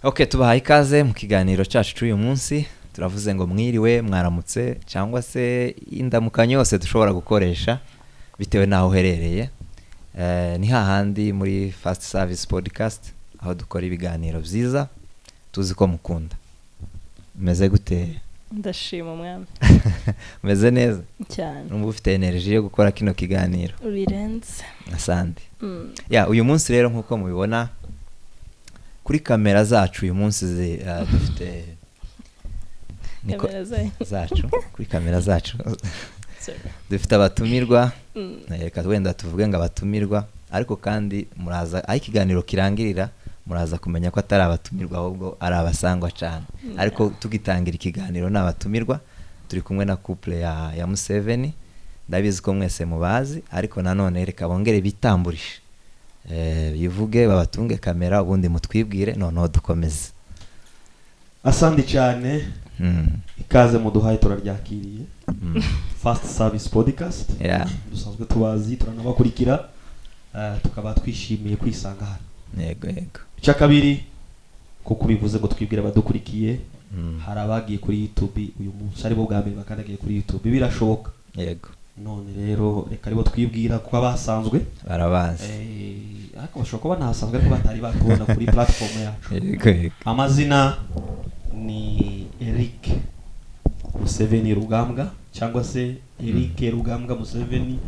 Okay, tubahaye ikaze mu kiganiro cyacu cy'uyu munsi. Turavuze ngo mwiriwe, mwaramutse cyangwa se indamukanyo yose dushobora gukoresha bitewe naho uherereye. Ni hahandi muri Fast Service Podcast aho dukora ibiganiro byiza tuzi ko mukunda. Meze gute? Ndashima umwami. Meze neza Cyane. Numva ufite energy yo gukora kino kiganiro. Birenze. Asante. Uyu munsi rero nkuko mubibona kuri kamera zacu uyu munsi dufite kamera zacu kuri kamera zacu dufite abatumirwa. Reka wenda tuvuge ngo abatumirwa, ariko kandi muraza aho ikiganiro kirangirira muraza kumenya ko atari abatumirwa ahubwo ari abasangwa cyane. Ariko tugitangira ikiganiro n'abatumirwa turi kumwe na couple ya Museveni. Ndabizi ko mwese mubazi, ariko nanone reka bongere bitamburishe bivuge babatunge kamera ubundi mutwibwire noneho dukomeze. Asante cyane. Ikaze muduhaye turaryakiriye. Fast Service Podcast. Dusanzwe tubazi turanabakurikira, tukaba twishimiye kwisanga hano. Yego. Cya kabiri kuko bivuze ngo twibwira abadukurikiye, hari abagiye kuri YouTube uyu munsi ari bo bwa mbere bakandagiye kuri YouTube, birashoboka. Yego. None rero reka aribo twibwira kuko abasanzwe barabazi, ariko bashobora kuba ntasanzwe ariko batari batubona kuri platform yacu. Yego. Amazina ni Eric Museveni Rugambwa cyangwa se Eric Rugambwa Museveni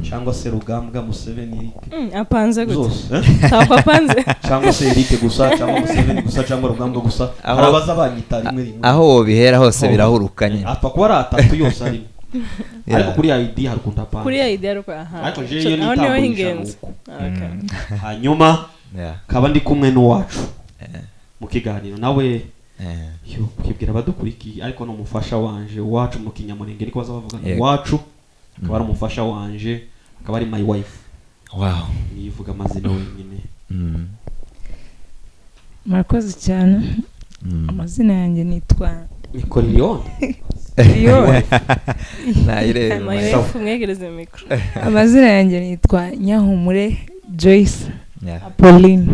cyangwa se Rugambwa Museveni Eric. Apanze gute? Ntabwo apanze. Cyangwa se Eric gusa cyangwa Museveni gusa cyangwa Rugambwa gusa. Arabaza banyita rimwe. Aho wobihera hose birahurukanye. Apfa kuba ari atatu yose ari. Ariko kuri ID hari kunta kuri ID ariko aha. Ariko je yo nitamburisha. Okay. Hanyuma kaba ndi kumwe n'uwacu mu kiganiro nawe yo kibwira abadukurikiye, ariko no mufasha wanje wacu mu Kinyamurenge ariko baza bavuga wacu akaba ari umufasha wanje, akaba ari my wife. Wow. Yivuga amazina wenyine. Murakoze cyane. Amazina yanjye nitwa Nikoliyone. Amazina yanjye nitwa Nyahumure Joyce Pauline.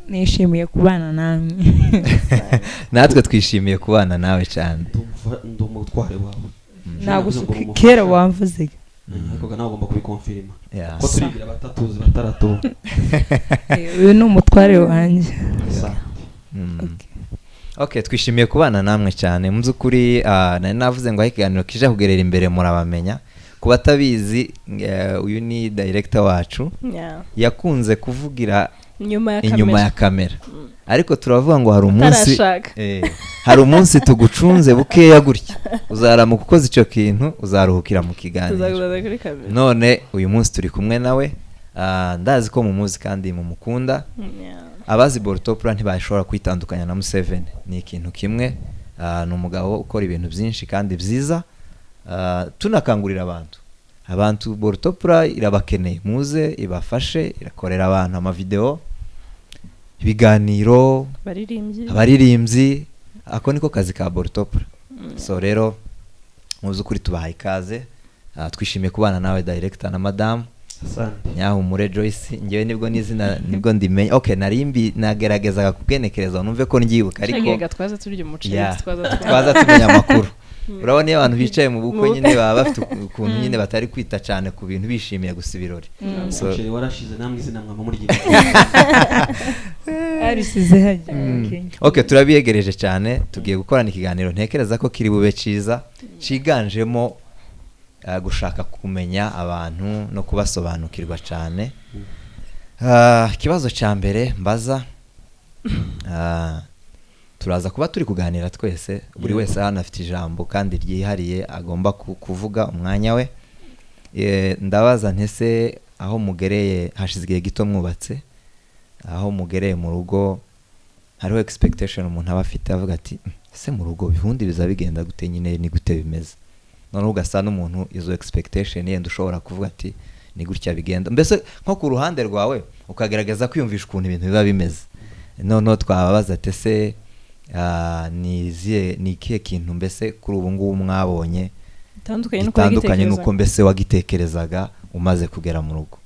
Nishimiye kubana namwe. Natwe twishimiye kubana nawe cyane. Ndumutware wawe. Ntabwo kera wamvuze. Ariko nawe ugomba kubikonfirma. Ko turibira batatuzi batarato. Uyu ni umutware wanjye. Okay, twishimiye kubana namwe cyane. Mu byukuri nari navuze ngo ikiganiro kije kugerera imbere murabamenya. Kuba tabizi uyu ni director wacu. Yakunze kuvugira inyuma ya kamera. Ariko turavuga ngo hari umunsi tugucunze bukeya gutya. Uzaramuka ukoze icyo kintu uzaruhukira mu kiganiro. None uyu munsi turi kumwe nawe. Ndazi ko mumuzi kandi mumukunda. Abazi Bortopra ntibashobora kwitandukanya na Museveni. Ni ikintu kimwe. Ni umugabo ukora ibintu byinshi kandi byiza. Tunakangurira abantu Bortopra irabakeneye, muze ibafashe, irakorera abantu amavideo, ibiganiro, abaririmbyi. Ako niko kazi ka Bortopra. So rero muzi ukuri tubahaye ikaze. Twishimiye kubana nawe director na madam. Asante. Nyahumure Joyce, ngewe nibwo nizina nibwo ndimenya. Okay, narimbi nagerageza kugenekereza numve ko ndyibuka, ariko twaza turya umuceri, twaza tumenya amakuru. Urabona iyo abantu bicaye mu bukwe nyine baba bafite ukuntu nyine batari kwita cyane ku bintu bishimiye gusa ibirori. So warashize namwe izina mwama muri gihe. Arisize hajya. Okay, turabiyegereje cyane. Tugiye gukorana ikiganiro ntekereza ko kiri bube ciza, ciganjemo gushaka kumenya abantu no kubasobanukirwa cyane. Ikibazo cya mbere mbaza, turaza kuba turi kuganira twese, buri wese hano afite ijambo kandi ryihariye agomba kuvuga umwanya we. Ndabaza ntese aho mugereye hashize igihe gito mwubatse, aho mugereye mu rugo hariho expectation umuntu aba afite avuga ati ese mu rugo bihundi biza bigenda gute, nyine ni gute bimeze. None ugasa n'umuntu izo expectation yenda ushobora kuvuga ati ni gutya bigenda, mbese nko ku ruhande rwawe ukagerageza kwiyumvisha ukuntu ibintu biba bimeze. None twababaza ati se ni ikihe kintu mbese kuri ubu ngubu mwabonye gitandukanye nuko mbese wagitekerezaga umaze kugera mu rugo?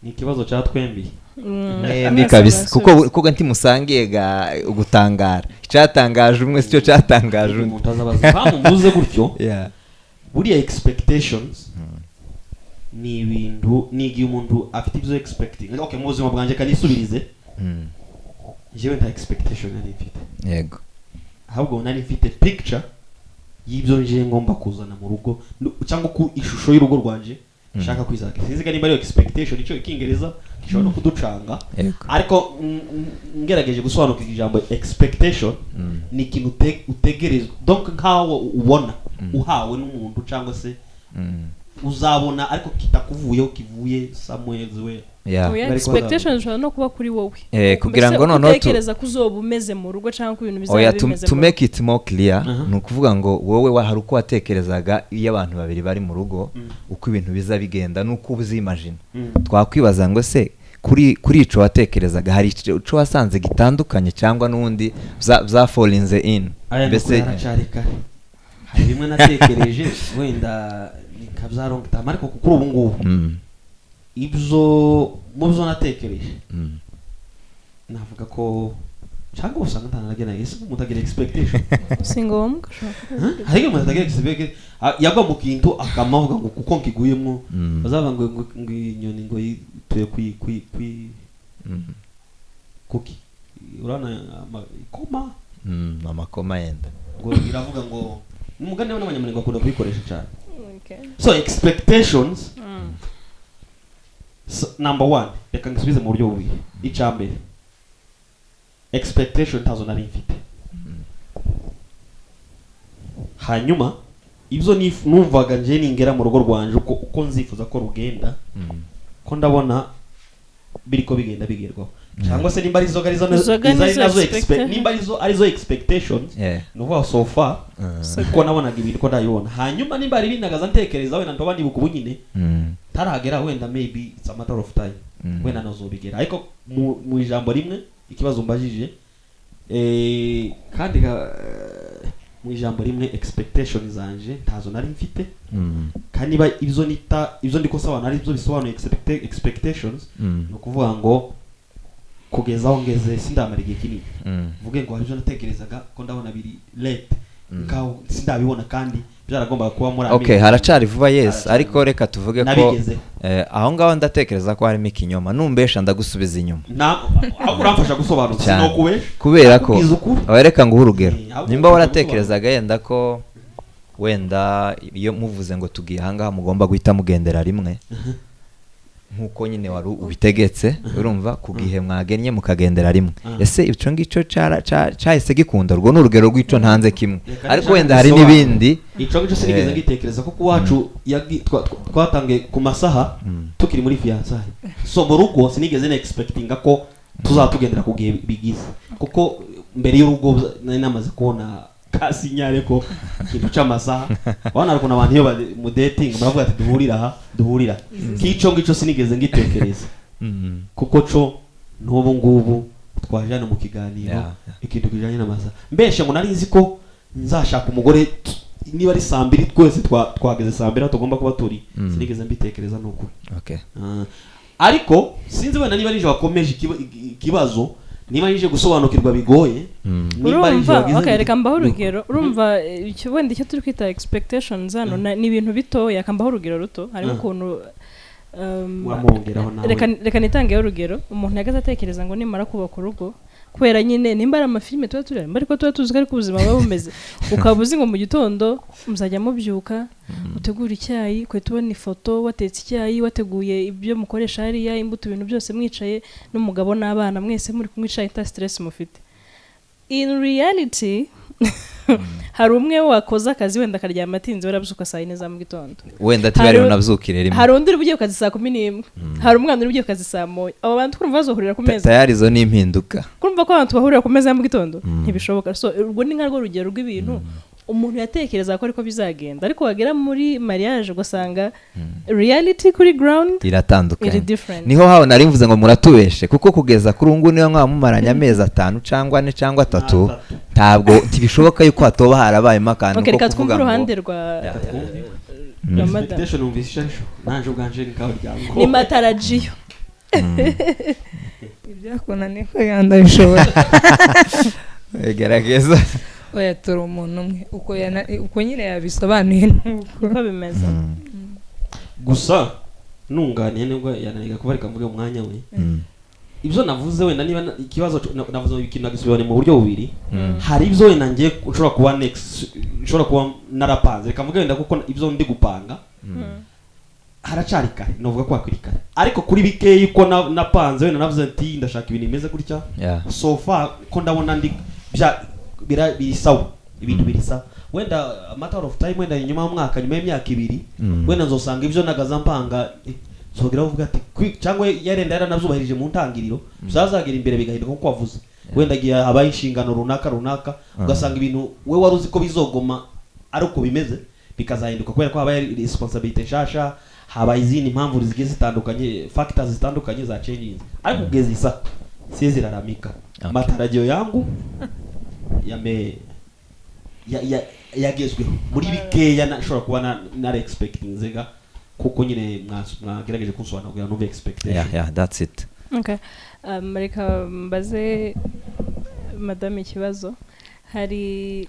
Ni ikibazo cya twembi. mwembi kabisa kuko ntimusangiye gutangara cyatangaje umwe sicyo cyatangaje undi mutazabaza bamuvuze gutyo buriya expectations ni ibintu nigiye umuntu afite ibyo expecting okay mu buzima bwanjye kanisubirize jewe nta expectation nari mfite yego ahubwo nari mfite picture y'ibyo nje ngomba kuzana mu rugo cyangwa ku ishusho y'urugo rwanje shaka kwizaka sinzi nimba ari expectation icyo ikingereza gishobora no kuducanga ariko ngerageje gusobanukira ijambo expectation ni ikintu utegerezwa donc nkaho ubona uhawe n'umuntu cyangwa se uzabona ariko kitakuvuyeho kivuye somewhere expectation ishobora no kuba kuri wowe kugira ngo noneho utekereza ko uzoba umeze mu rugo cyangwa ko ibintu bizaba bimeze to make it more clear ni ukuvuga ngo wowe hari uko watekerezaga iyo abantu babiri bari mu rugo uko ibintu biza bigenda nuko uzimagine twakwibaza ngo se kuri ico watekerezaga hari ico wasanze gitandukanye cyangwa n'undi za fallinze in mbese hari bimwe natekereje wenda nikabyarongta ariko kuri ubu ngubu ibyo mubyo natekereje navuga ko cyangwa usanga ntanagena ese mutagira expectation singombwa hari umuntu atagira expectation yagwa mu kintu akamavuga ngo kuko nkiguyemo bazava ngo inyoni ngo yituye kwi kuki urana ikoma amakoma yenda ngo iravuga ngo umugani w'abanyamurenge bakunda kubikoresha cyane so expectations number one reka ngisubize mu buryo bubiri icambere expectation ntazo nari mfite hanyuma ibyo numvaga nje ningera mu rugo rwanje uko nzifuza ko rugenda ko ndabona biriko bigenda bigerwaho cyangwa se nimba arizo arizo expectations nuva so far ko nabonaga ibintu ko ndayibona hanyuma nimba ari binagaza ntekereza wenda ndo bandi bukubu nyine taragera wenda maybe it's a matter of time wenda nazobigera ariko mu ijambo rimwe ikibazo mbajije kandi mu ijambo rimwe expectations zanje ntazo nari mfite kandi niba ibyo ndiko sawa nari byo bisobanuye expectations no kuvuga ngo kugeza aho ngeze sindamara igihe kinini vuge ngo ibyo natekerezaga ko ndabona biri late ngaho sindabibona kandi byaragomba kuba muri okay haracari vuba yes ariko reka tuvuge ko aho ngaho ndatekereza ko harimo ikinyoma numbesha ndagusubiza inyuma uramfasha gusobanura sinokubesha kubera ko abereka ngo urugero nimba waratekerezaga yenda ko wenda iyo muvuze ngo tugiye ahangaha mugomba guhita mugendera rimwe nkuko nyine wari ubitegetse urumva kugihe mwagennye mukagendera rimwe ese ico ngico cyahise gikunda urwo n'urugero rw'ico ntanze kimwe ariko wenda hari n'ibindi ico ngico sinigeze ngitekereza ko kuwacu twatange ku masaha tukiri muri fiançailles so mu rugo sinigeze na expectinga ko tuzatugendera kugihe bigize kuko mbere y'urugo nari namaze kubona kasinyare ko ikintu cy'amasaha wana ariko nabantu iyo mu dating baravuga ati duhurira kico ngico sinigeze ngitekereza kuko co n'ubu ngubu twajana mu kiganiro ikintu kijanye n'amasaha mbeshe ngo nari nzi ko nzashaka umugore niba ari saa 2 twese twageze saa 2 tugomba kuba turi sinigeze mbitekereza nuko okay ariko sinzi wenda niba nije wakomeje ikibazo niba nije gusobanukirwa bigoye okay reka mbaho urugero urumva wenda icyo turi kwita expectations hano ni ibintu bitoya kambaho urugero ruto harimo ukuntu reka nitangeho urugero umuntu yagaze atekereza ngo nimara kubaka urugo kubera nyine nimba ari amafilime tuba tureba ariko tuba tuzi ko ariko ubuzima buba bumeze ukaba uzi ngo mu gitondo muzajya mubyuka utegura icyayi kwe tubona ifoto watetse icyayi wateguye ibyo mukoresha hariya imbuto ibintu byose mwicaye n'umugabo n'abana mwese muri kumwicaye nta stress mufite in reality hari umwe wakoze akazi wenda akaryama atinze warabyuka saa 4 za mu gitondo wenda ati unabyukire rimwe hari undi ugiye kazi saa 11 hari umwana ugiye kazi saa 1 abo bantu kurumva bazohurira ku meza tayari zo ni impinduka kurumva ko abantu bahurira ku meza ya mu gitondo ntibishoboka so urwo ni nkarwo rugero rw'ibintu umuntu yatekereza ko ariko bizagenda ariko wagera muri mariage ugasanga reality kuri ground iratandukanye niho hawo nari mvuze ngo muratubeshe kuko kugeza kuri ungu niyo mwamumaranye amezi 5 cyangwa 4 cyangwa 3 ntabwo tibishoboka yuko hatoba harabayemo akantu ko kuvuga ngo uruhande rwa expectation umvisha nanje ubwanje nkaho ryango ni matarajiyo ibyakunaniye kwihanda bishobora gerageza oya turi umuntu umwe uko nyine yabisobanuye nuko bimeze gusa nunganiye nibwo yananiga kuba reka mvuge umwanya we ibyo navuze wenda niba ikibazo navuze ikintu nagisubirane mu buryo bubiri hari ibyo wenda ngiye ushobora kuba next ushobora kuba narapanze reka mvuge wenda kuko ibyo ndi gupanga haracari kare novuga ko hakwirikare ariko kuri bikeyi ko napanze wenda navuze ati ndashaka ibintu bimeze gutya so far ko ndabona ndi birisawa ibintu birisa wenda a matter of time wenda nyuma y'umwaka nyuma y'imyaka 2 wenda nzosanga ibyo nagaza mpanga zogera uvuga ati cyangwa yarenda yaranazubahirije mu ntangiriro bizazagera imbere bigahinduka kuko wavuze wenda giye habaye inshingano runaka ugasanga ibintu we waruzi ko bizogoma ari uko bimeze bikazahinduka kubera ko habaye responsibility nshasha habaye izindi impamvu zigiye zitandukanye factors zitandukanye za changes ariko kugeza isa siziraramika matarajio yangu yagezweho muri bikeya nashobora kuba na expecting zega kuko nyine mwagerageje kunsobanurira no expectation yeah that's it okay Amerika mbaze madame ikibazo hari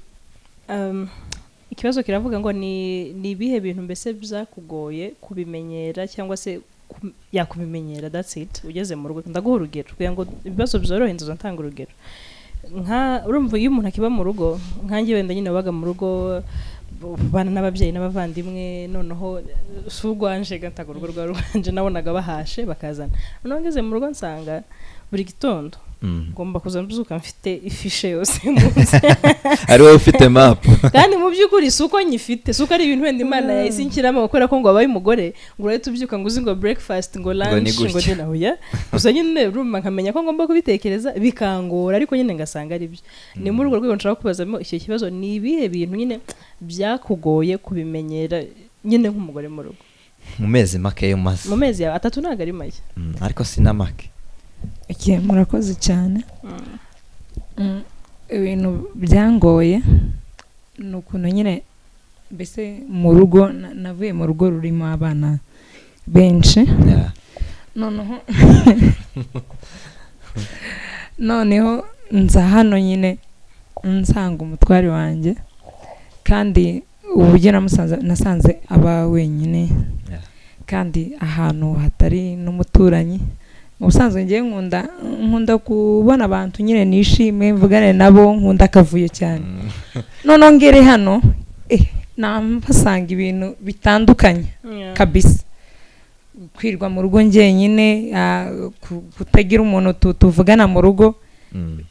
ikibazo kiravuga ngo ni bihe bintu mbese byakugoye kubimenyera cyangwa se yakubimenyera that's it ugeze mu rugo ndaguha urugero kugira ngo ibibazo byorohe nzoza ntanga urugero nka urumva iyo umuntu akiba mu rugo nkanjye wenda nyine wabaga mu rugo bana n'ababyeyi n'abavandimwe noneho sugwanje gataga urugo rwanje nabonaga bahashe bakazana noneho ngeze mu rugo nsanga buri gitondo ngomba kuzambuzuka mfite ifishe yose munsi ari wowe ufite map kandi mu byukuri suko nyifite suko ari ibintu wenda Imana yayisinkiramo gukora ko ngo abaye umugore ngo urahita ubyuka ngo uzi ngo breakfast ngo lunch ngo dinner oya gusa nyine rumva nkamenya ko ngomba kubitekereza bikangora ariko nyine ngasanga ari byo ni muri urwo rwego nshaka kubazamo icyo kibazo ni ibihe bintu nyine byakugoye kubimenyera nyine nk'umugore mu rugo mu mezi make yo maze mu mezi 3 ntago ari make ariko sinamake murakoze cyane ibintu byangoye ni ukuntu nyine mbese mu rugo navuye mu rugo rurimo abana benshi noneho nza hano nyine nsanga umutware wanjye kandi uburyo nasanze aba wenyine kandi ahantu hatari n'umuturanyi ubusanzwe ngiye nkunda kubona abantu nyine nishime mvugane nabo nkunda akavuyo cyane noneho ngere hano nampasanga ibintu bitandukanye kabisa kwirwa mu rugo njyenyine kutagira umuntu tuvugana mu rugo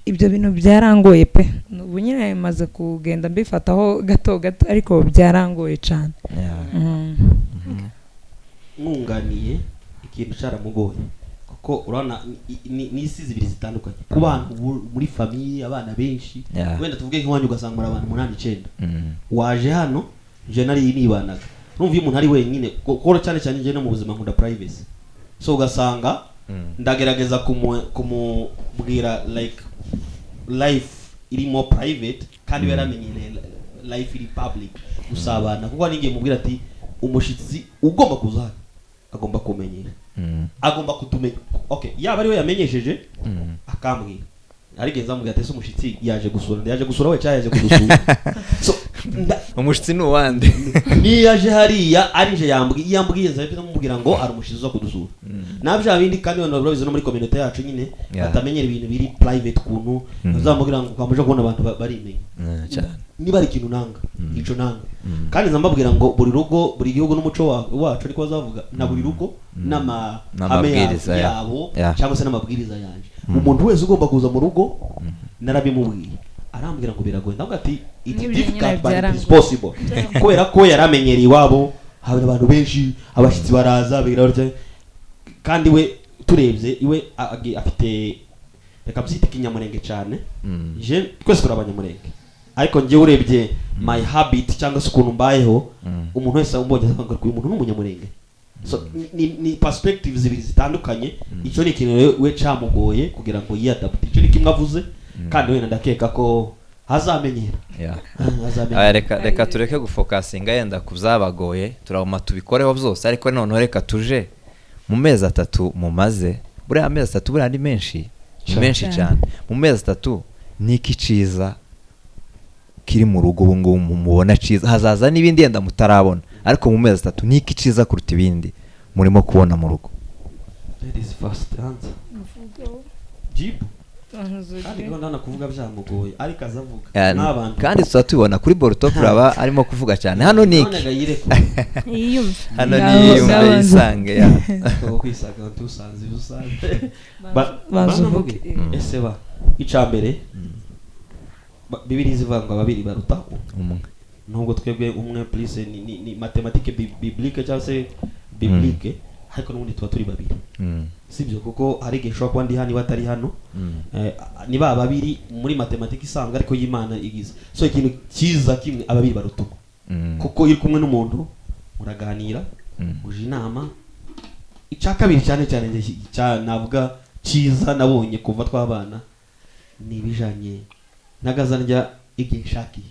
ibyo bintu byarangoye pe ubu nyine maze kugenda mbifataho gato ariko byarangoye cyane nkunganiye ikintu cyaramugoye ko urana ni isi zibiri zitandukanye ku bantu muri famille abana benshi wenda tuvuge nk'wanyu ugasanga muri abantu 8-9 waje hano je nari nibanaga numva iyo umuntu ari wenyine ko cyane cyane nje no mu buzima nkunda privacy so ugasanga ndagerageza kumubwira like life iri more private kandi yaramenyereye life iri public usabana kuko ningiye mubwira ati umushitsi ugomba kuza agomba kumenyera agomba kutumenya okay yaba ari we yamenyesheje akambwira arigenza mubwira ati umushitsi yaje gusura we cyaje kudusura so umushitsi ni uwande ni yaje hariya arije yambwiye nzahita namubwira ngo ari umushitsi zo kudusura nabyo abindi kandi abantu babizo no muri community yacu nyine batamenyera ibintu biri private kuntu uzamubwira ngo ukamuje kubona abantu bari niba ari ikintu nanga ico nanga kandi nzambabwira ngo buri rugo buri gihugu n'umuco wacu ariko bazavuga na buri rugo n'amabwiriza yabo cyangwa se n'amabwiriza yanje umuntu wese ugomba kuza mu rugo narabimubwiye arambwira ngo biragoye ndavuga ati it's difficult but it is possible kubera ko yaramenyereye iwabo hari abantu benshi abashitsi baraza bigira kandi we turebye iwe afite reka byite kinyamurenge cyane je twese turabanyamurenge ariko ngiye urebye my habit cyangwa se ukuntu mbayeho umuntu wese umbonye asanga ko uyu muntu n'umunyamurenge so ni perspectives zibiri zitandukanye icyo ni ikintu we camugoye kugira ngo yiyadapte icyo ni kimwe avuze kandi wenda ndakeka ko hazamenyera reka tureke gufokasinga yenda kuzabagoye turabuma tubikoreho byose ariko noneho reka tuje mu mezi 3 mumaze buriya amezi 3 buriya ni menshi cyane mu mezi 3 niki ciza kiri mu rugo ubu ngubu mubona ciza hazaza n'ibindi yenda mutarabona ariko mu mezi 3 niki ciza kuruta ibindi murimo kubona mu rugo. That is fast answer. Jibu kandi ko ndana kuvuga byamugoye ariko azavuga n'abantu kandi tuzatubona kuri Bortop uraba arimo kuvuga cyane hano niki hano ni yisange ya kwisaga tusanze bazuvuge ese ba icambere bibiri zivangwa babiri baruta umwe nubwo twebwe umwe plus ni mathématique biblique cyangwa se biblique ariko n'ubundi tuba turi babiri sibyo kuko hari igihe ushobora kuba ndi hano batari hano ni ba babiri muri mathématique isanzwe ariko y'Imana igize so ikintu cyiza kimwe ababiri baruta kuko iri kumwe n'umuntu muraganira uje inama icya kabiri cyane navuga cyiza nabonye kuva twabana ni bijanye nagazanja igihe shaki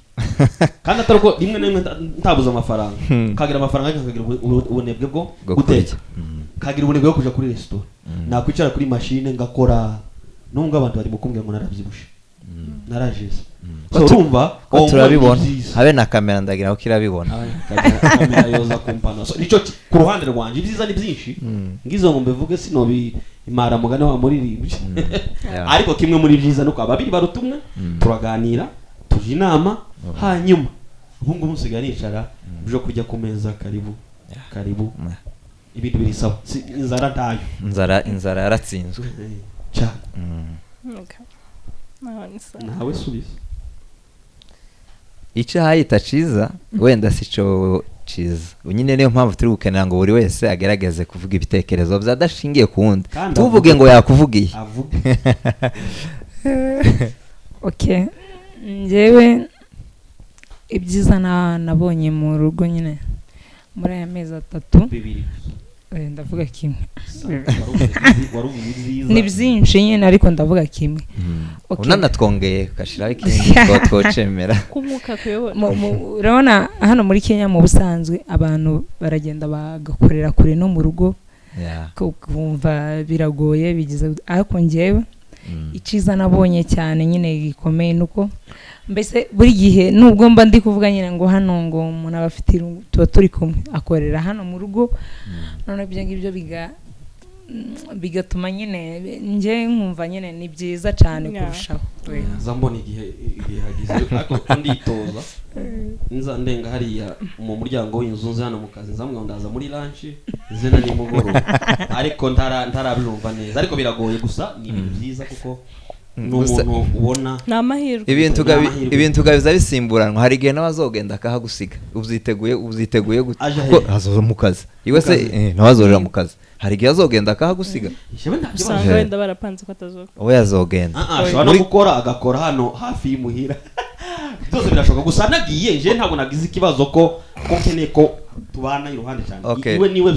kandi atari ko rimwe n'imwe ntabuza amafaranga kagira amafaranga kagira ubunebwe bwo guteka kagira ubunebwe bwo kuja kuri restaurant nakwicara kuri machine ngakora nubwo abantu bari mukumbwe ngo narabyibushe narajeze so urumva ko turabibona habe na kamera ndagira ko kirabibona kamera yoza kumpana so nico ku ruhande rwanje ibyiza ni byinshi ngizo ngo mbevuge sinobi imara mugane wa muri ariko kimwe muri byiza nuko ababiri barutumwe turaganira tuje inama hanyuma ubungu musiga nicara byo kujya ku meza karibu ibintu biri sawa inzara ntayo inzara yaratsinzwe cha okay nawe subiza icyo hayita ciza wenda sico ciza unyine niyo mpamvu turi gukenera ngo buri wese agerageze kuvuga ibitekerezo byadashingiye ku wundi tuvuge ngo yakuvugiye okay njyewe ibyiza nabonye mu rugo nyine muri aya mezi 3 ndavuga kimwe ni byinshi nyine ariko ndavuga kimwe unanatwongeye kashiraho ikindi twocemera kumuka kuyobora urabona hano muri Kenya mu busanzwe abantu baragenda bagakorera kure no mu rugo kumva biragoye bigize ariko njyewe iciza nabonye cyane nyine gikomeye nuko mbese buri gihe nubwo mba ndi kuvuga nyine ngo hano ngo umuntu abafite tuba turi kumwe akorera hano mu rugo none ibyo ngibyo bigatuma nyine nje nkumva nyine ni byiza cyane kurushaho zambona igihe hagize ariko nditoza nza ndenga hariya mu muryango w'inzu hano mu kazi nzamwe ndaza muri lunch zena ni mugoroba ariko ntarabirumva neza ariko biragoye gusa ni ibintu byiza kuko n'umuntu ubona namahirwe ibintu gabiza bisimburanwa hari gihe n'abazogenda akahagusiga uziteguye gute hazoza mu kazi iwe se n'abazorera mu kazi hari gihe azogenda akahagusiga usanga wenda barapanze ko atazoga owe yazogenda ashobora no gukora agakora hano hafi y'imuhira byose birashoboka gusa nagiye je ntabwo nagize ikibazo ko nkeneye ko tubana iruhande cyane iwe niwe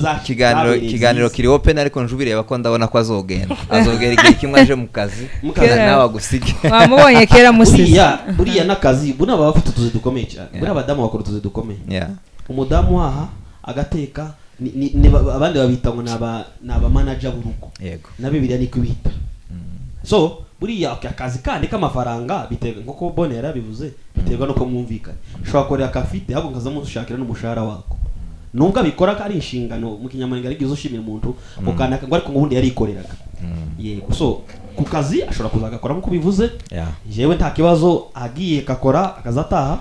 kiganiro kiri open ariko njubireba ko ndabona ko azogenda igihe kimwe aje mu kazi nawe agusige wamubonye kera musize buriya n'akazi buna baba bafite utuzi dukomeye cyane buriya abadamu bakora utuzi dukomeye umudamu waha agateka abandi babita ngo naba manager b'urugo na Bibiliya niko bita so buriya akazi kandi k'amafaranga biterwa nko Bone yarabivuze biterwa no ko mwumvikana ushobora korera akafite ahubwo nkaza mushakira n'umushahara wako nubwo abikora ko ari inshingano mu kinyamurenge ari gizo shimira umuntu ukanaka ngo ariko ngubundi yarikoreraga yego so ku kazi ashobora kuzagakora nko bivuze jewe nta kibazo agiye kakora akazataha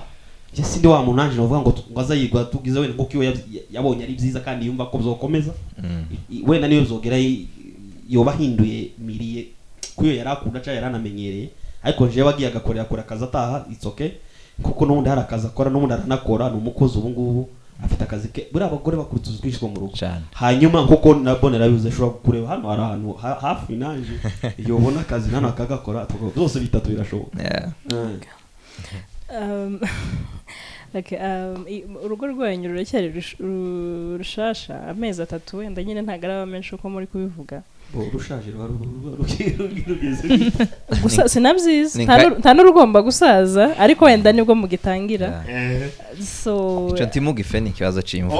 je sindi wa munanje novuga ngo azayigwa tugize wene nko kiyo yabonye ari byiza kandi yumva ko bzokomeza wenda niyo bizogera yoba hinduye miriye kuyo yarakunda cha yaranamenyereye ariko jewe agiye agakorera akora akazataha it's okay kuko n'ubundi hari akazi akora n'ubundi aranakora n'umukozi ubu ngubu afite akazi ke buri abagore bakurutse twishwe mu rugo hanyuma nkuko nabonera bivuze shobora kureba hano hari ahantu hafi nanje yobona akazi nano akagakora byose bitatu birashoboka urugo rwanyu ruracyari rushasha amezi 3 wenda nyine ntagaraba menshi uko muri kubivuga urushaje rugeze gusa sinabyiza nta n'urugomba gusaza ariko wenda nibwo mugitangira so icyo ntimugife ni ikibazo cy'imvu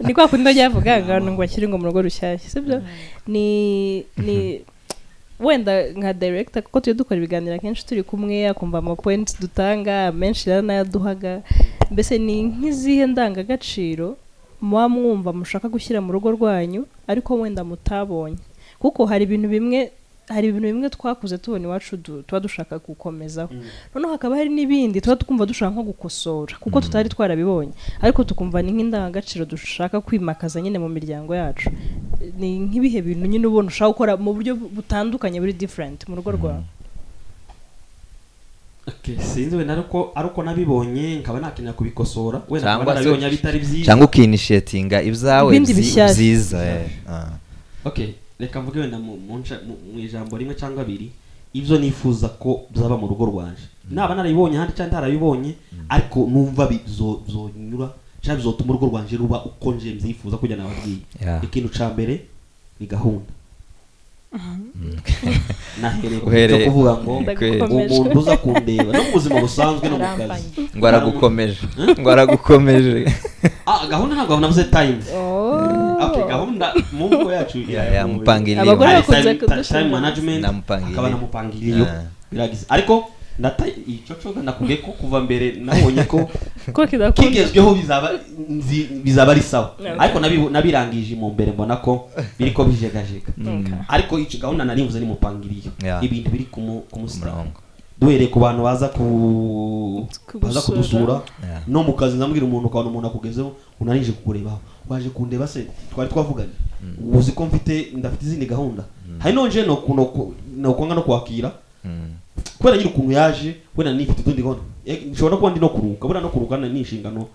ni kwa kundi yavuga ngo akiri ngo mu rugo rushyashya sibyo ni wenda nka director kuko tujye dukora ibiganiro kenshi turi kumwe akumva ama points dutanga menshi yanayaduhaga mbese ni nk'izihe ndangagaciro muba mwumva mushaka gushyira mu rugo rwanyu ariko wenda mutabonye kuko hari ibintu bimwe twakuze tubona iwacu tuba dushaka gukomezaho noneho hakaba hari n'ibindi tuba tukumva dushaka nko gukosora kuko tutari twarabibonye ariko tukumva ni nk'indangagaciro dushaka kwimakaza nyine mu miryango yacu ni nk'ibihe bintu nyine ubona ushaka gukora mu buryo butandukanye buri different mu rugo rwawe sinzi wenda ariko nabibonye nkaba nakenera kubikosora wenda nkaba nabibonye bitari byiza cyangwa ukinishetinga ibyawe byiza reka mvuge wenda mu ijambo rimwe cyangwa abiri ibyo nifuza ko byaba mu rugo rwanje naba narabibonye ahandi cyangwa ntarabibonye ariko numva bizonyura cyangwa bizotuma urugo rwanje ruba uko nje mbyifuza kujya nababwiye ikintu cya mbere ni gahunda nahereye kuvuga ngo umuntu uza kundeba no mu buzima busanzwe no mu kazi ngo aragukomeje gahunda ntabwo navuze time gahunda mu ngo yacu yamupangiriye abagore bakunze time management akaba namupangiriye biragize ariko icyo coga nakubwiye ko kuva mbere nabonye ko kigezweho bizaba ari sawa ariko nabirangije mu mbere mbona ko biri ko bijegajega ariko icyo gahunda narimvuze ni mupangiriye ibintu biri kumusirango duhereye ku bantu baza kudusura no mu kazi nambwira umuntu ukabona umuntu akugezeho unarinje kukurebaho waje kundeba se twari twavuganye uzi ko ndafite izindi gahunda hari nonje no kwanga no kwakira kubera nyiri ukuntu yaje wenda nifite utundi gahunda nshobora kuba ndi no kuruhuka buriya no kuruhuka ni inshingano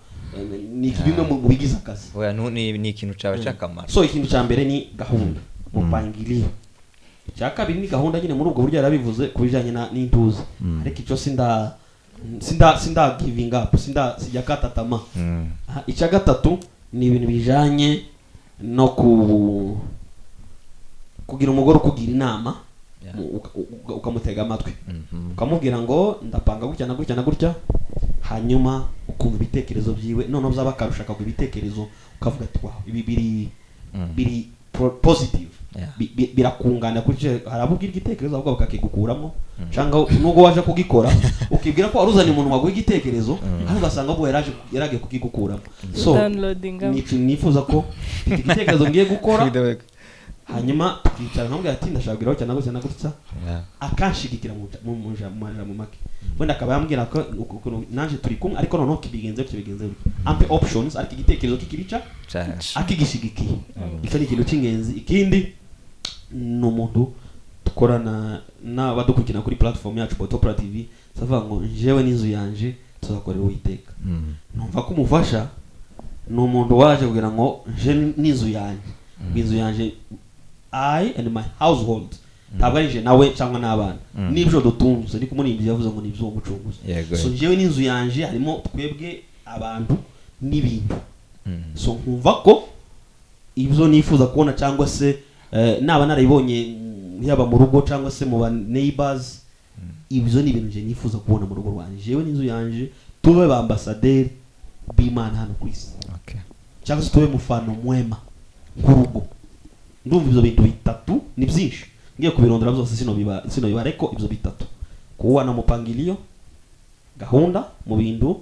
ni bimwe mu bigize akazi ni ikintu cyawe cy'akamaro so ikintu cya mbere ni gahunda mupangiriye icya kabiri ni gahunda nyine muri ubwo buryo yarabivuze ku bijyanye n'intuza ariko icyo sinda giving up sijya katatama icya gatatu ni ibintu bijyanye no kugira umugore ukugira inama ukamutega amatwi ukamubwira ngo ndapanga gutya na gutya na gutya hanyuma ukumva ibitekerezo byiwe noneho byaba akarusha akaguha ibitekerezo ukavuga ati wow ibi biri positive birakungana kuri harabubwira igitekerezo ahubwo bakakigukuramo cyangwa nubwo waje kugikora ukibwira ko waruzanye umuntu waguha igitekerezo aho ugasanga ubwo yaragiye kugigukuramo so nifuza ko igitekerezo ngiye gukora hanyuma tukicara nkamubwira ati ndashaka kugira cyane gutya na gutya akanshigikira mu make wenda akaba yambwira ko naje turi kumwe ariko noneho kibigenze ampe options ariko igitekerezo kikirica akigishigikiye icyo ni ikintu cy'ingenzi ikindi ni umuntu dukorana n'abadukurikirana kuri platform yacu Potopra TV savuga ngo jewe n'inzu yanje tuzakorera Uwiteka numva ko umufasha ni umuntu waje kugira ngo je n'inzu yanje I and my household ntabwo ari je nawe cyangwa n'abana n'ibyo dutunze ni kumurimbyi yavuze ngo nibyo umucunguzi so jewe n'inzu yanje harimo twebwe abantu n'ibintu so nkumva ko ibyo nifuza kubona cyangwa se naba narabibonye yaba mu rugo cyangwa se mu ba neighbors ibyo ni ibintu je nifuza kubona mu rugo rwanje jewe n'inzu yanje tube ba ambassadeur b'Imana hano ku isi cyangwa se tube mufano mwema nk'urugo ndumva ibyo bintu bitatu ni byinshi ngiye kubirondora byose sino biba ariko ibyo bitatu kuba na mupangilio gahunda mu bintu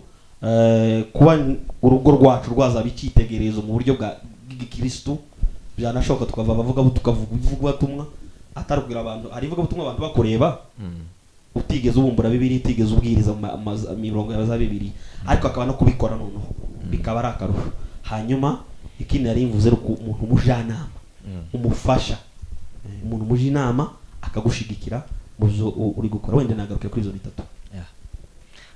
kuba urugo rwacu rwazaba icyitegererezo mu buryo bwa gikristo byanashoboka tukava tukavuga ubutumwa atarubwira abantu ari vuga ubutumwa abantu bakureba utigeze ubumbura bibiri utigeze ubwiriza mirongo ya za bibiri ariko akaba no kubikora noneho bikaba ari akarusho hanyuma ikindi nari mvuze umuntu umujyanama umufasha umuntu umuje inama akagushigikira mu byo uri gukora wenda nagaruke kuri izo bitatu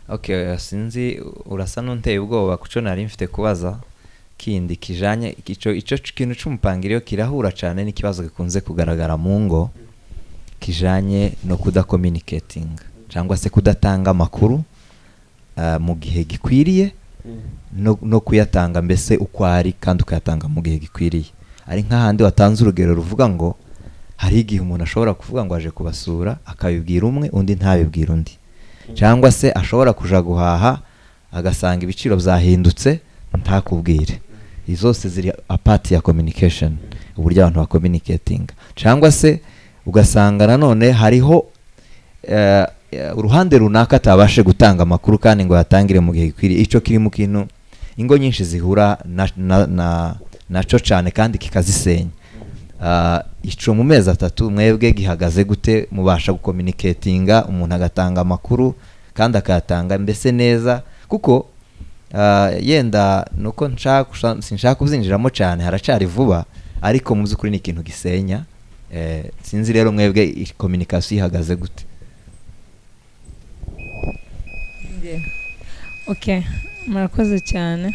okay sinzi urasa n'unteye ubwoba kuco nari mfite kubaza kindi kijanye ico kintu c'umupangiriyo kirahura cyane n'ikibazo gikunze kugaragara mu ngo kijanye no communicating cyangwa se kudatanga amakuru mu gihe gikwiriye no kuyatanga mbese uko ari kandi ukayatanga mu gihe gikwiriye ari nk'ahandi watanze urugero ruvuga ngo hari igihe umuntu ashobora kuvuga ngo aje kubasura akabibwira umwe undi ntabibwira undi, cyangwa se ashobora kuja guhaha agasanga ibiciro byahindutse ntakubwire. Izo zose ziri apart ya communication, uburyo abantu bakommunicating. Cyangwa se ugasanga nanone hariho uruhande runaka atabashe gutanga amakuru kandi ngo yatangire mu gihe gikwiriye. Icyo kiri mu kintu ingo nyinshi zihura naco cyane kandi kikazisenya. Ico mu mezi 3 mwebwe gihagaze gute mubasha gukommunicatinga, umuntu agatanga amakuru kandi akayatanga mbese neza? Kuko yenda nuko sinshaka kuzinjiramo cyane, haracari vuba, ariko mu by'ukuri ni ikintu gisenya. Sinzi rero mwebwe communication ihagaze gute? Okay, murakoze cyane.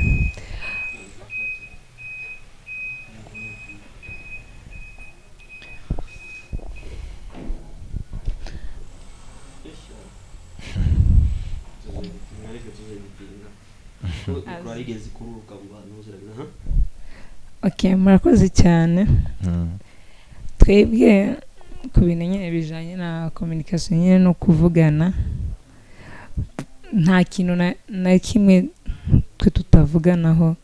Okay, murakoze cyane. Twebwe ku bintu nyine bijanye na communication nyine no kuvugana, nta kintu na kimwe twe tutavuganaho,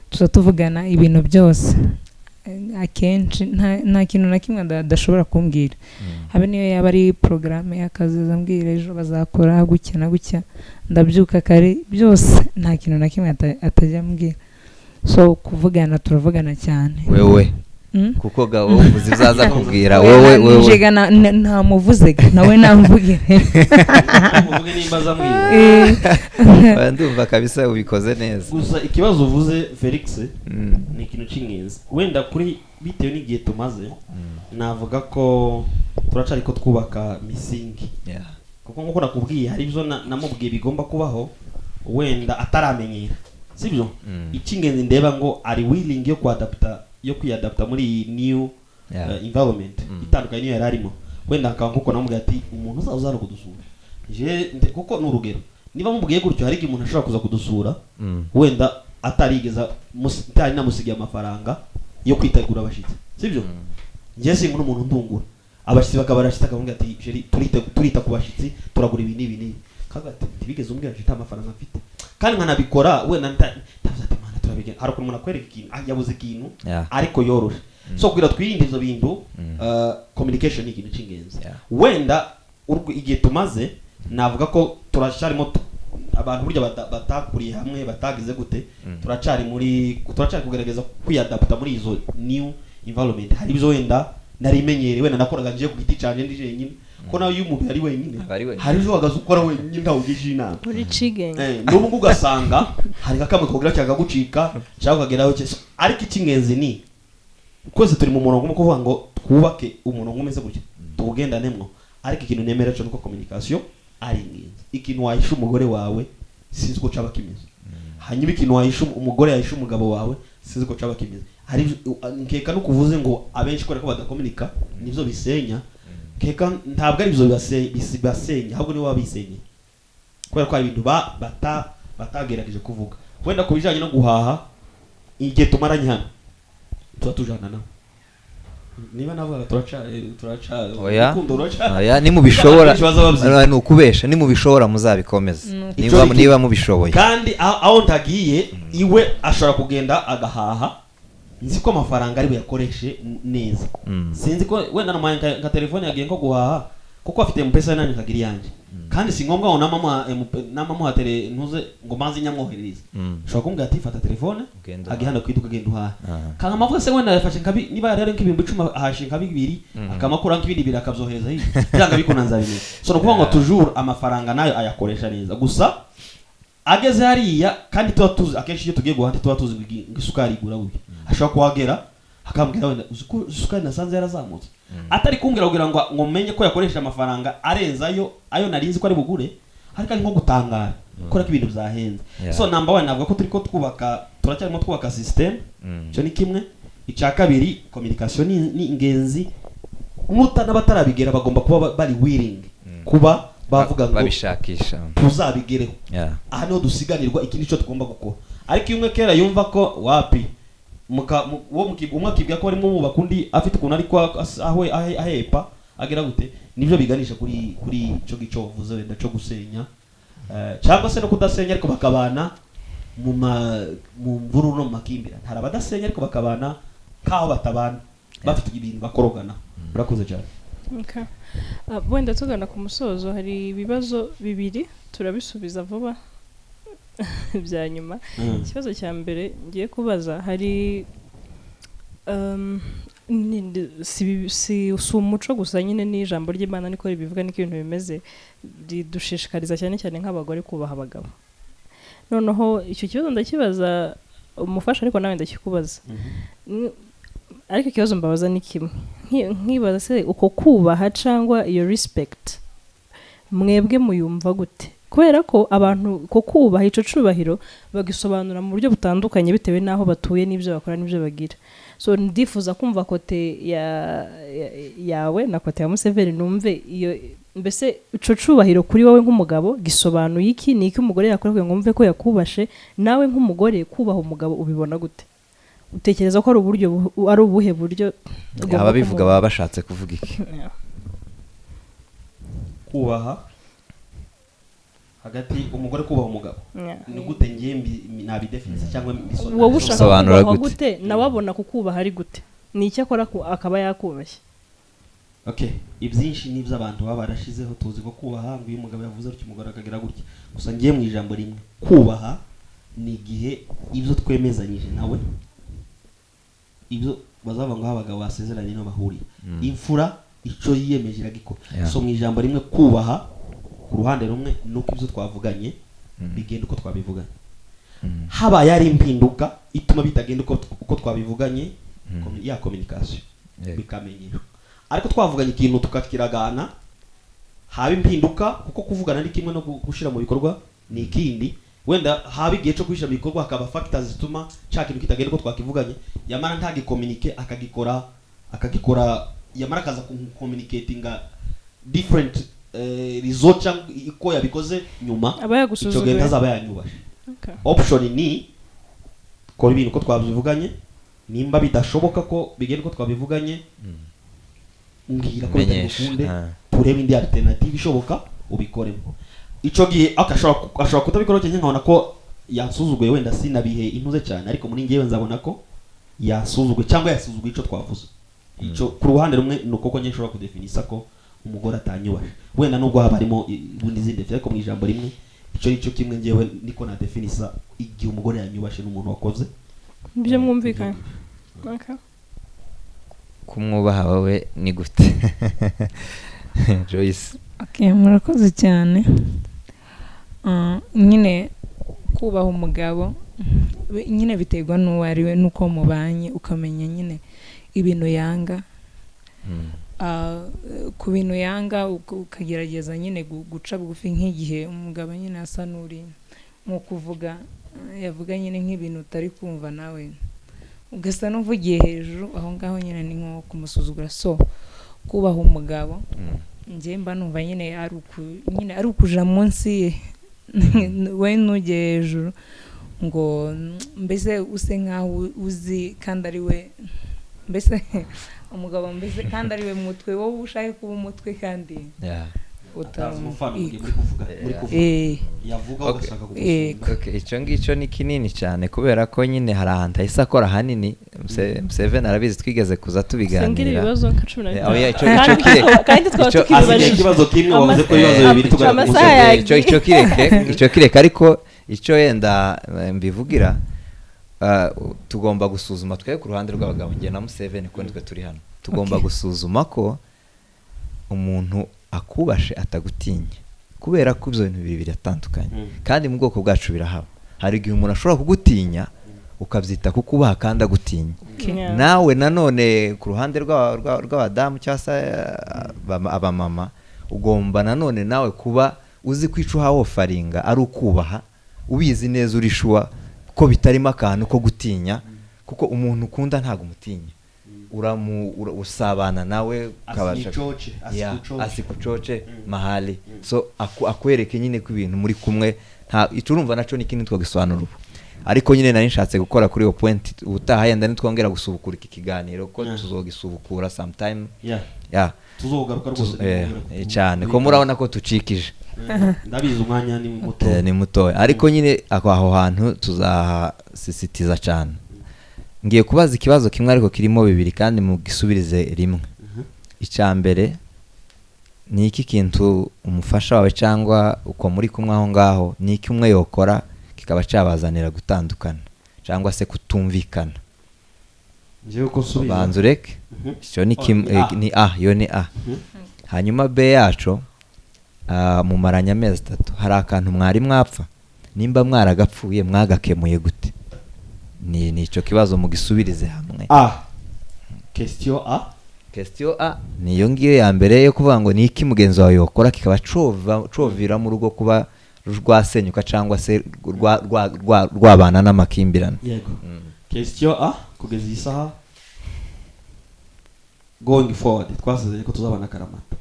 tuzatuvugana ibintu byose. Akenshi nta kintu na kimwe adashobora kumbwira, habe niyo yaba ari programme y'akazi azambwira ejo bazakora gutya na gutya, ndabyuka kare, byose nta kintu na kimwe atajya ambwira. So kuvugana turavugana cyane. Wewe kuko gawo uvuze izaza kubwira wewe njega nta muvuzega nawe namvugire muvuge nimba zamwira ndumva kabisa ubikoze neza. Gusa ikibazo uvuze Felix ni ikintu cy'ingenzi, wenda kuri bitewe n'igihe tumaze navuga ko turacari ko twubaka misingi, kuko nkuko nakubwiye hari ibyo namubwiye bigomba kubaho wenda ataramenyera, sibyo? Icy'ingenzi ndeba ngo ari willing yo kwiadapta muri new environment itandukanye niyo yararimo. Wenda akaba nkuko namubwiye ati umuntu uzazana kudusura kuko n'urugero niba mubwiye gutyo hari umuntu ashobora kuza kudusura wenda atarigeza mutari namusigiye amafaranga yo kwitegura abashitsi, sibyo? Ngiye singo n'umuntu ndungura abashitsi bakabarashita akavuga ati turita ku bashitsi turagura ibi n'ibi kaga ati bigeze umbwira ati amafaranga mfite kandi nkanabikora wenda ndavuze ati mana turabigena hari umuntu akwereka ikintu yabuze ikintu ariko yoroshe. So kugira twirinde izo bintu communication ni ikintu cy'ingenzi. Wenda igihe tumaze navuga ko turacharimo abantu burya batakuriye hamwe batagize gute, turacari kugerageza kwiadapta muri izo new environment. Hari ibyo wenda narimenyere wenda nakoraga ngiye ku giti cyane ndi jenyine ko nawe y'umuntu ari wenyine, hari ibyo wagaza ukora wenyine ntawe ugije inama uri cigenge n'ubu ugasanga hari akamwe kogira cyagagucika cyangwa kageraho cyese. Ariko icy'ingenzi ni kwese turi mu murongo mu kuvuga ngo twubake umurongo umeze gutya tugendanemwo. Ariko ikintu nemera cyo nuko communication ari ingenzi. Ikintu wahisha umugore wawe sinzi ko caba kimeze, hanyuma ikintu wahisha umugore yahisha umugabo wawe sinzi ko caba kimeze. Hari nkeka no kuvuze ngo abenshi kore ko badakomunika nivyo bisenya, nkeka ntabwo ari byo bisenya ahubwo ni wabisenye kubera ko ibintu batagerageje kuvuga. Wenda kubijanye no guhaha igihe tumaranye hano turatujana nawe niba navuga turaca oya ni mubishobora ni ukubesha, ni mubishobora muzabikomeza niba mubishoboye. Kandi aho ntagiye iwe ashobora kugenda agahaha, nzi ko amafaranga ari buyakoreshe neza. Sinzi ko wenda namaye nka telefone yagiye nko guhaha kuko afite M-Pesa nani kagira yanje, kandi si ngombwa ngo namamuha tele ntuze ngo manzi nyamwohereza. Ushobora kumbwira ati fata telefone agihanda kwiduka genda uhaha kanga amavuga se wenda yafashe nkabi niba rero nk'ibintu 10 ahashe nkabi 2 akamakura nk'ibindi 2 akabyohereza hiyo byanga bikunanza bimwe. So no kuvuga ngo toujours amafaranga nayo ayakoresha neza, gusa ageze hariya kandi tuba tuzi akenshi iyo tugiye guhanda tuba tuzi ngisukari igura buke ashobora kuhagera akambwira wenda isukari nasanze yarazamutse atari kumbwira kugira ngo menye ko yakoresha amafaranga arenzayo ayo narinzi ko ari bugure, ariko ari nko gutangara kora ko ibintu byahenze. So number 1 navuga ko turiko turacyarimo twubaka system, cyo ni kimwe. Icya kabiri communication ni ingenzi, mutana batarabigera bagomba kuba bari willing kuba bavuga ngo babishakisha tuzabigereho. Aha niho dusiganirwa ikindi cyo tugomba gukora. Ariko imwe kera yumva ko wapi umwe akibwira ko arimo mubaka undi afite ukuntu ariko ahepa agera gute nibyo biganisha kuri ico gico wavuze wenda cyo gusenya cyangwa se no kudasenya ariko bakabana mu mvururu no mu makimbirane. Hari abadasenya ariko bakabana kaho batabana bafite ibintu bakorogana. Urakoze cyane. Wenda tugana ku musozo, hari ibibazo bibiri turabisubiza vuba bya nyuma. Ikibazo cya mbere ngiye kubaza, hari si umuco gusa nyine n'ijambo ry'Imana niko ribivuga niko ibintu bimeze, ridushishikariza cyane cyane nk'abagore kubaha abagabo. Noneho icyo kibazo ndakibaza umufasha ariko nawe ndakikubaza. Ariko ikibazo mbabaza ni kimwe, nkibaza se uko kubaha cyangwa iyo respect mwebwe muyumva gute? Kubera ko abantu ko kubaha ico cubahiro bagisobanura mu buryo butandukanye bitewe naho batuye n'ibyo bakora n'ibyo bagira. So ndifuza kumva kote yawe na kote ya Museveni, numve iyo mbese ico cubahiro kuri wowe nk'umugabo gisobanuye iki, ni iki umugore yakora kugira ngo mve ko yakubashe, nawe nk'umugore kubaha umugabo ubibona gute? Utekereza ko ari ubuhe buryo ababivuga baba bashatse kuvuga iki? Kubaha hagati umugore kubaha umugabo ni gute ngiye nabidefinisa cyangwa mbisonera? Wowe ushaka kubaha gute nawabona kukubaha ari gute? Ni icyo akora akaba yakubashye? Okay, ibyinshi nibyo abantu baba barashizeho tuzi ko kubaha ngo uyu mugabo yavuze ati umugore akagira gutya. Gusa ngiye mu ijambo rimwe, kubaha ni igihe ibyo twemezanyije nawe, ibyo bazava ngo abagabo basezeranye no bahuriye, imfura ico yiyemeje iragikora. So mu ijambo rimwe kubaha ku ruhande rumwe nuko ibyo twavuganye bigenda uko twabivuganye. Haba yari impinduka ituma bitagenda uko twabivuganye, ya communication bikamenyero. Ariko twavuganye ikintu tukakiragana, haba impinduka kuko kuvugana ari kimwe no gushira mu bikorwa ni ikindi. Wenda haba igihe cyo kwishira mu bikorwa hakaba factors zituma cya kintu kitagenda uko twakivuganye, yamara ntagi communicate akagikora yamara kaza communicatinga different result iko yabikoze nyuma icyo genda azaba yanyubashe. Option ni kora ibintu ko twabivuganye, nimba bidashoboka ko bigenda ko twabivuganye ngira ko bitakunde turebe indi alternative ishoboka ubikoremo. Ico gihe ashobora kutabikora cyane, nkabona ko yasuzuguye, wenda sinabihe intuze cyane, ariko muri ngewe nzabona ko yasuzuguye cyangwa yasuzuguye ico twavuze. Ico ku ruhande rumwe nuko ko nyeshobora kudefinisa ko umugore atanyubashe, wenda nubwo haba harimo ubundi zindi ariko mu ijambo rimwe ico kimwe ngewe niko na definisa igihe umugore yanyubashe n'umuntu wakoze byo mwumvikana. Kumwubaha wawe ni gute? Joyce. Okay, murakoze cyane. Nyine kubaha umugabo nyine biterwa n'uwo ari we nuko mubanye, ukamenya nyine ibintu yanga, ku bintu yanga ukagerageza nyine guca bugufi. Nk'igihe umugabo nyine asa n'uri nko kuvuga yavuga nyine nk'ibintu utari kumva, nawe ugasa n'uvugiye hejuru, aho ngaho nyine ni nko kumusuzugura. So kubaha umugabo njye mba numva nyine ari ukuja munsi ye we ntujye hejuru ngo mbese use nkaho uzi kandi ari we, mbese umugabo mbese kandi ari we mutwe wowe ushaka kuba umutwe kandi icyo ngicyo ni kinini cyane, kubera ko nyine hari ahantu ahise akora hanini. Museveni arabizi, twigeze kuza tubiganira. Icyo kireka, ariko icyo yenda mbivugira, tugomba gusuzuma twe ku ruhande rw'abagabo, njye na Museveni ko nitwe turi hano, tugomba gusuzuma ko umuntu akubashe atagutinya, kubera ko ibyo bintu bibiri biratandukanye kandi mu bwoko bwacu birahaba. Hari igihe umuntu ashobora kugutinya ukabyita kukubaha kandi agutinya. Nawe nanone ku ruhande rw'abadamu cyangwa se abamama, ugomba nanone nawe kuba uzi kwica uhawofaringa ari ukubaha, ubizi neza urishuwa ko bitarimo akantu ko gutinya, kuko umuntu ukunda ntabwo umutinya, usabana nawe ukabasha asikucoce mahali. So akwereke nyine ko ibintu muri kumwe, urumva naco n'ikindi twagisobanura ubu. ariko nyine nari nshatse gukora kuri iyo point ubutaha yenda nitwongera gusubukura iki kiganiro ko tuzogisubukura sometime tuzogaruka rwose cyane ko murabona ko tucikije ndabizi umwanya ni mutoya ariko nyine aho hantu tuzahasisitiza cyane. Ngiye kubaza ikibazo kimwe ariko kirimo bibiri kandi mugisubirize rimwe. Icyambere ni iki kintu umufasha wawe cyangwa uko muri kumwe aho ngaho ni iki umwe yokora kikaba cyabazanira gutandukana cyangwa se kutumvikana? Ngiye ko subiza banzureke cyo ni yo ni a. Hanyuma B yacu mu maranya amezi 3 hari akantu mwari mwapfa nimba mwaragapfuye mwagakemuye gute? Ni ico kibazo mugisubirize hamwe. Question A niyo ngiyo ya mbere yo kuvuga ngo ni iki mugenzi wawe yokora kikaba covira mu rugo kuba rwasenyuka cyangwa se rwabana n'amakimbirane. Yego. Question A kugeza isaha going forward twasezeye ko tuzabana Karamata.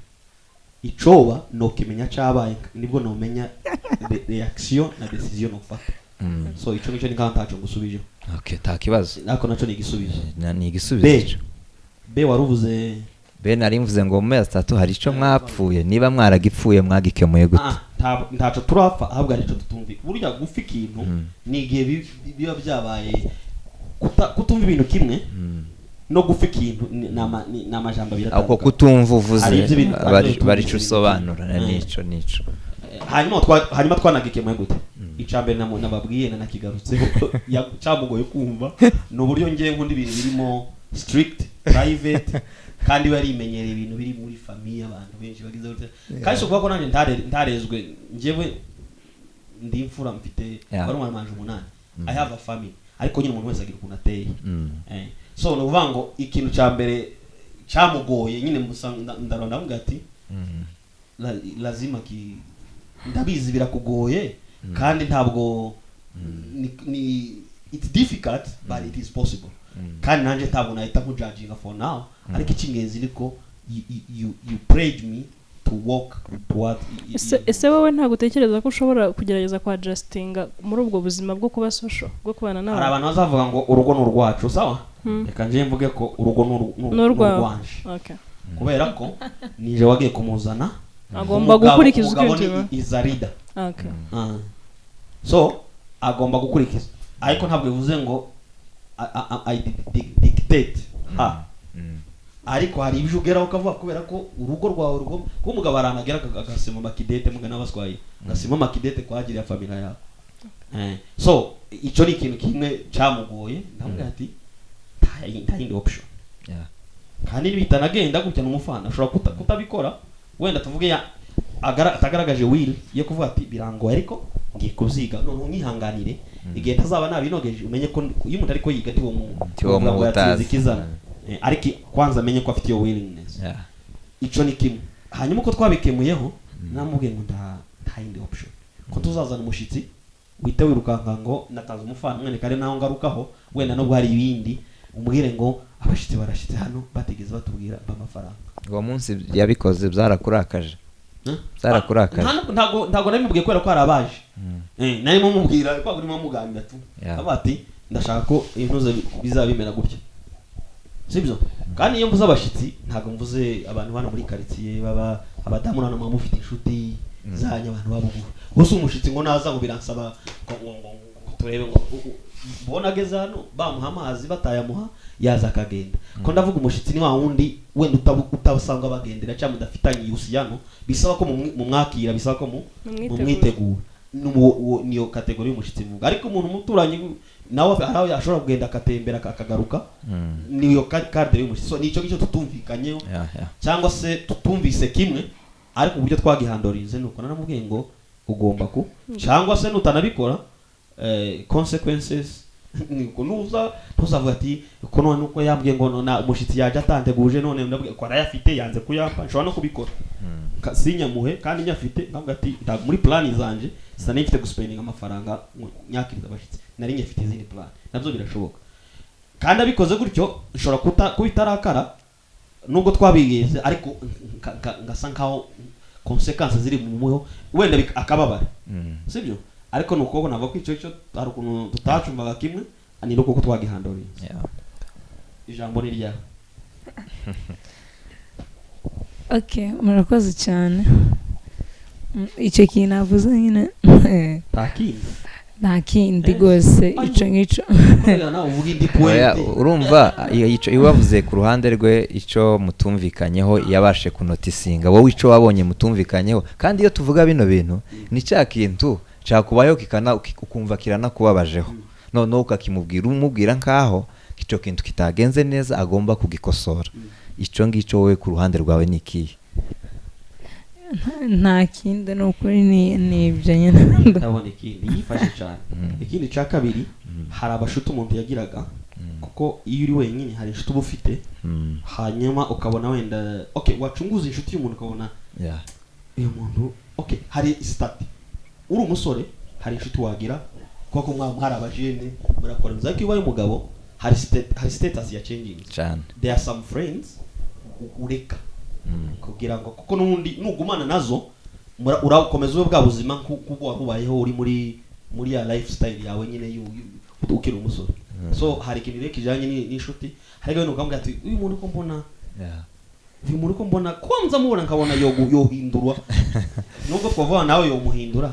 Icoba no kimenya cyabaye nibwo no menya reaction na decision no fata. So ico nico nkantacho ngusubije. Okay, ta kibazo. Nako naco ni igisubizo. Ni igisubizo. B waruvuze B nari mvuze ngo mu mezi 3 hari ico mwapfuye niba mwaragipfuye mwagikemuye gute? Ntaco turapfa ahubwo arico tutumvi. Burya gufi ikintu ni igihe biba byabaye kutumva ibintu kimwe no gufi ikintu n'amajambo biratandukanye. Ako kutumva uvuze bari cusobanura nico. Hanyuma twanagikemuye gute? Icambere nababwiye nakigarutseho cyamugoye kumva no buryo ngiye nkundi ibintu birimo strict private kandi bari imenyereye ibintu biri muri famille abantu benshi bagize gute kandi so kuba ko nanje ntarezwe njewe ndi imfura mfite bari umwana 8 I have a family ariko nyine umuntu wese agira ukuntu ateye so no uvango ikintu cyambere cyamugoye nyine ndaronda mvuga ati lazima ndabizi birakugoye kandi ntabwo ni it's difficult but it is possible. Kandi nanje ntabwo nahita nkujudginga for now ariko ikingenzi niko you prayed me to walk toward ese wowe nta gutekereza ko ushobora kugerageza kwa adjustinga muri ubwo buzima bwo kuba social bwo kubana nawe? Hari abantu bazavuga ngo urugo n'urwacu sawa reka nje mvuge ko urugo n'urwanje okay kubera ko nije wagiye kumuzana agomba gukurikiza ikintu izarida okay so agomba gukurikiza ariko ntabwo bivuze ngo I dictate ariko hari ibyo ugeraho ukavuga kubera ko urugo rwawe rugo kumugabo aranagera agasema makidete mugana baswaye agasema makidete kwagirira familia yawe so ico ni ikintu kimwe cyamugoye ndamubwira ati nta yindi option kandi bitanagenda gutya n'umufana ashobora kutabikora wenda tuvuge atagaragaje will yo kuvuga ati birangoye ariko ngiye kuziga none unyihanganire igihe tazaba nabinogeje umenye ko iyo umuntu ariko yiga tiwo mu batazikizana ariko kwanza amenye ko afite yo willingness ico ni kimwe hanyuma uko twabikemuyeho namubwiye ngo nta yindi option ko tuzazana umushitsi wite wirukanka ngo natanze umufana mwene kare naho ngarukaho wenda no bwari ibindi umubwire ngo abashitsi barashitse hano bategeze batubwira amafaranga uwo munsi yabikoze byarakurakaje ntago nabimubwiye kwera ko arabaje nari mumubwira ko urimo muganira tu abati ndashaka ko intuze bizabimera gutya sibyo kandi iyo mvuze abashitsi ntago mvuze abantu bana muri quartier baba abadamu nano mufite inshuti zanya abantu babo gusa umushitsi ngo naza ngo biransaba ngo turebe ngo bona ageze hano bamuha amazi batayamuha yaza akagenda ko ndavuga umushitsi ni wa wundi wenda utabasanga bagendera cyangwa mudafitanye usiyano bisaba ko mu mwakira bisaba ko mu mwitegura niyo kategori y'umushitsi mvuga ariko umuntu muturanye nawe haraho yashobora kugenda akatembera akagaruka niyo carte y'umushitsi so nico gico tutumvikanyeho cyangwa se tutumvise kimwe ariko uburyo twagihandorize nuko naramubwiye ngo ugomba ku cyangwa se nutanabikora consequences niko tuzavuga ati ko none uko yambwiye ngo na umushitsi yaje atanteguje none ndabwiye ko arayafite yanze kuyampa nshobora no kubikora sinyamuhe kandi nyafite ndavuga ati muri plan zanje sanifite guspending amafaranga nyakiriza abashitsi nari nyafite izindi plan nabyo birashoboka kandi abikoze gutyo nshobora kubitarakara nubwo twabigeze ariko ngasa nkaho consequences ziri mu muho wenda akababara sibyo ariko nuko nava ko icyo hari ukuntu tutacumvaga kimwe ani nuko twagihandorinze ijambo ni rya okay murakoze cyane icyo kintu navuze nyine nta kindi rwose icyo ngicyo urumva iyo wavuze ku ruhande rwe icyo mutumvikanyeho yabashe kunotisinga wowe icyo wabonye mutumvikanyeho kandi iyo tuvuga bino bintu ni cya kintu cyakubayeho ukumva kiranakubabajeho noneho umubwira nkaho icyo kintu kitagenze neza agomba kugikosora icyo ngicyo wowe ku ruhande rwawe ni ikihe nta kindi ni ukuri ni ibyo nyine ndabona ikindi yifashe cyane ikindi cya kabiri hari abashuti umuntu yagiraga kuko iyo uri wenyine hari inshuti uba ufite hanyuma ukabona wenda wacunguza inshuti y'umuntu ukabona uyu muntu hari sitati uri umusore hari inshuti wagira kuko mwari abajene murakora bizako iyo ubaye umugabo hari status ya changing cyane there are some friends ureka kugira ngo kuko n'undi nugumana nazo urakomeza ube bwa buzima kuko warubayeho uri muri ya lifestyle yawe nyine ukiri umusore so hari ikintu rero kijanye n'inshuti hari gahunda ukambwira ati uyu muntu ko mbona kwanza mubona nkabona yohindurwa nubwo twavuga nawe yomuhindura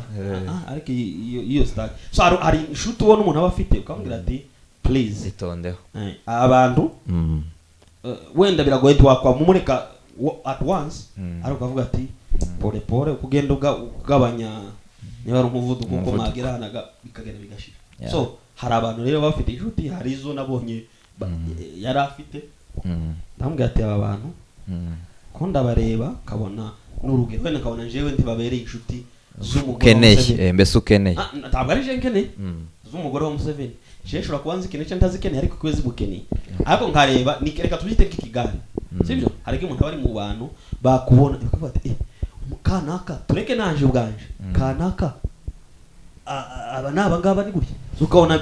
ariko iyo start so hari inshuti ubona umuntu aba afite ukambwira ati please itondeho abantu wenda biragoye twakwamumureka at once ari ukavuga ati pole kugenda ugabanya niba ari umuvuduko uko mwageranaga bikagenda bigashira so hari abantu rero bafite inshuti hari izo nabonye yari afite ndambwira ati aba bantu ko ndabareba kabona n'urugero wenda kabona jewe ntibabereye inshuti z'umugore mbese ukeneye ntabwo ari je nkeneye z'umugore wa Museveni sheshura kubanza ikintu cyo ndazikeneye ariko kwezi bukeneye ariko nkareba reka tubyite nk'ikigari sibyo hari umuntu bari mu bantu bakubona bakavuga ati kanaka tureke nanje ubwanje kanaka aba naba ngaba ni gutya ukabona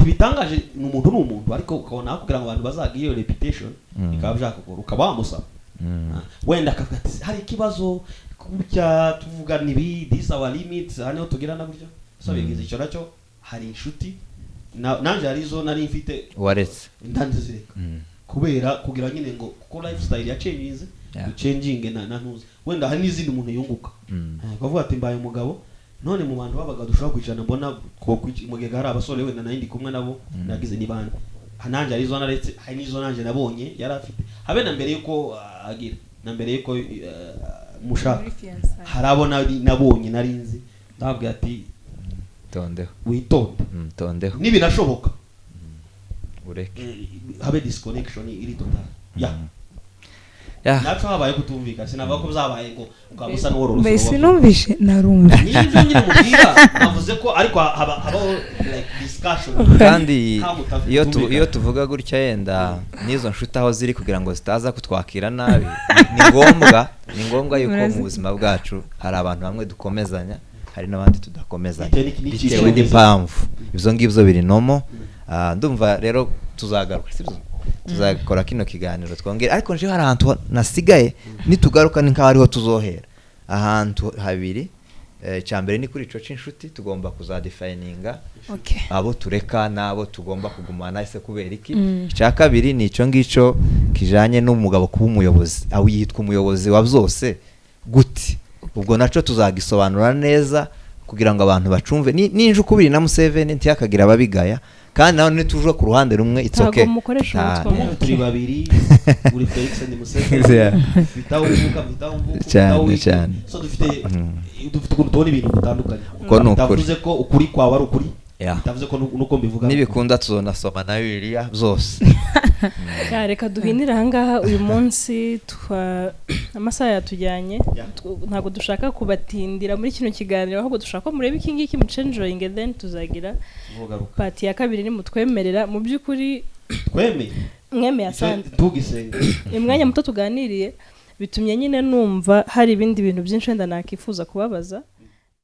bitangaje n'umuntu ariko ukabona kugira ngo abantu bazagiye iyo reputation bikaba byakugora ukaba wamusaba wenda akavuga ati hari ikibazo gutya tuvuga nibi these our limits hano tugira na gutya so bigize icyo nacyo hari inshuti nanje hari zo nari mfite waretse ndandizireka kubera kugira nyine ngo kuko lifestyle ya changing na ntuzi wenda hari n'izindi umuntu yunguka bavuga ati mbaye umugabo none mu bantu babaga dushobora kwicana mbona ko mugega hari abasore wenda nayindi kumwe nabo nagize nibandi hananje ari zo naretse hari nizo nanje nabonye yari afite habe na mbere yuko agira na mbere yuko mushaka harabona nabonye narinzi ndabwira ati tondeho witonde tondeho nibinashoboka ureke habe disconnection iri total naco habaye kutumvika sinava ko byabaye ngo ukamusa n'wororo mbese numvishe narumva nibyo nyine mubwira navuze ko ariko habaho like discussion kandi iyo tuvuga gutya yenda nizo nshuti aho ziri kugira ngo zitaza kutwakira nabi ni ngombwa yuko mu buzima bwacu hari abantu bamwe dukomezanya hari n'abandi tudakomezanya bitewe n'impamvu ibyo ngibyo biri nomo ndumva rero tuzagaruka sibyo tuzakora kino kiganiro twongera ariko nje hari ahantu nasigaye nitugaruka ni nkaho ariho tuzohera ahantu habiri cyambere ni kuri ico cy'inshuti tugomba kuzadefininga abo tureka nabo tugomba kugumana ise kubera iki cya kabiri ni ico ngico kijanye n'umugabo kuba umuyobozi aho yitwa umuyobozi wa byose gute ubwo naco tuzagisobanura neza kugira ngo abantu bacumve ninje ukubiri na Museveni ntiyakagira ababigaya kandi naho nituje ku ruhande rumwe it's okay turi babiri uri Felix and Museveni bitaho cyane so dufite kubona ibintu bitandukanye tavuze ko ukuri kwawe ari ukuri tavuze ko nuko mbivuga nibikunda tuzonasoma na Bibiliya byose reka duhinira ahangaha uyu munsi amasaha yatujyanye ntabwo dushaka kubatindira muri kino kiganiro ahubwo dushaka ko murebe iki ngiki mucenjoyinge then tuzagira pati ya kabiri ni mutwemerera mu by'ukuri mweme yasanze imwanya muto tuganiriye bitumye nyine numva hari ibindi bintu byinshi wenda nakifuza kubabaza